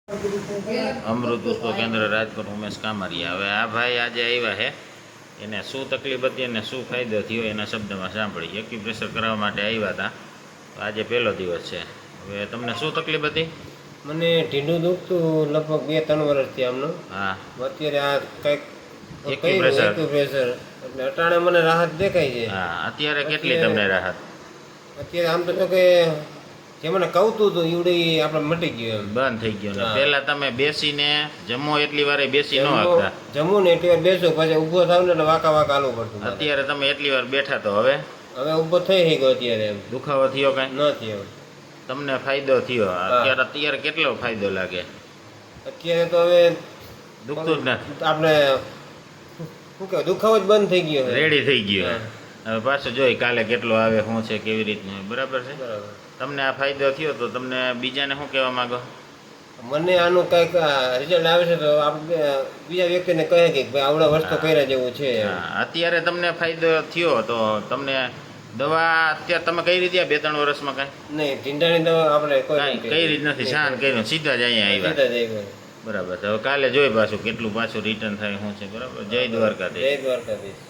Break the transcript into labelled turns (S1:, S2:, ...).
S1: અમૃત પુષ્પ કેન્દ્ર રાજકોટ ઉમેશ કામરિયા. હવે આ ભાઈ આજે આવ્યા છે, એને શું તકલીફ હતી અને શું ફાયદો થયો એના શબ્દમાં સાંભળી. એક્યુપ્રેશર કરવા માટે આવ્યા હતા, તો આજે પહેલો દિવસ છે. હવે તમને શું તકલીફ હતી?
S2: મને ઢીંડું દુખતું લગભગ 2-3 વર્ષથી આમનું.
S1: હા,
S2: અત્યારે આ કંઈક
S1: એક્યુપ્રેશર
S2: એટલે અટાણે મને રાહત દેખાય છે.
S1: હા, અત્યારે કેટલી તમને રાહત?
S2: અત્યારે આમ તો કે જે મને કહુતું હતું ઈવડે આપણે મટી ગયું, એમ
S1: બંધ થઈ ગયો. પહેલા તમે બેસીને જમો એટલી વાર બેસી ન શકતા,
S2: જમવું ને એટલી વાર બેસો, પછી ઊભો થાવ ને એટલે વાંકા હાલવું પડતું.
S1: અત્યારે તમે એટલી વાર બેઠા તો હવે
S2: ઊભો થઈ ગયો. અત્યારે એમ
S1: દુખાવો થયો કઈ
S2: ન થયો.
S1: તમને ફાયદો થયો? અત્યારે કેટલો ફાયદો લાગે?
S2: અત્યારે તો હવે
S1: દુખતું જ નથી,
S2: આપણે શું કહેવાય, દુખાવો જ બંધ થઈ ગયો,
S1: રેડી થઈ ગયો. હવે પાછું જોઈ કાલે કેટલો આવે, શું છે, કેવી રીતનું. બરાબર છે.
S2: બરાબર.
S1: તમને આ ફાયદો થયો તો તમને બીજાને શું કહેવા માંગો?
S2: મને આનું કંઈક રિઝલ્ટ આવે છે તો આપણે બીજા વ્યક્તિને કહે કે ભાઈ આવડા વસ્તુ કર્યા જેવું છે.
S1: અત્યારે તમને ફાયદો થયો તો તમને દવા અત્યારે તમે કઈ રીતે 2-3 વર્ષમાં કાંઈ
S2: નહીં, ઢીંડાની દવા આપણે
S1: કઈ રીત નથી, શાન કર્યું, સીધા જ અહીંયા આવ્યા. બરાબર. હવે કાલે જોઈ પાછું કેટલું પાછું રિટર્ન થાય શું છે. બરાબર. જય દ્વારકાધીશ.
S2: જય દ્વારકાધીશ.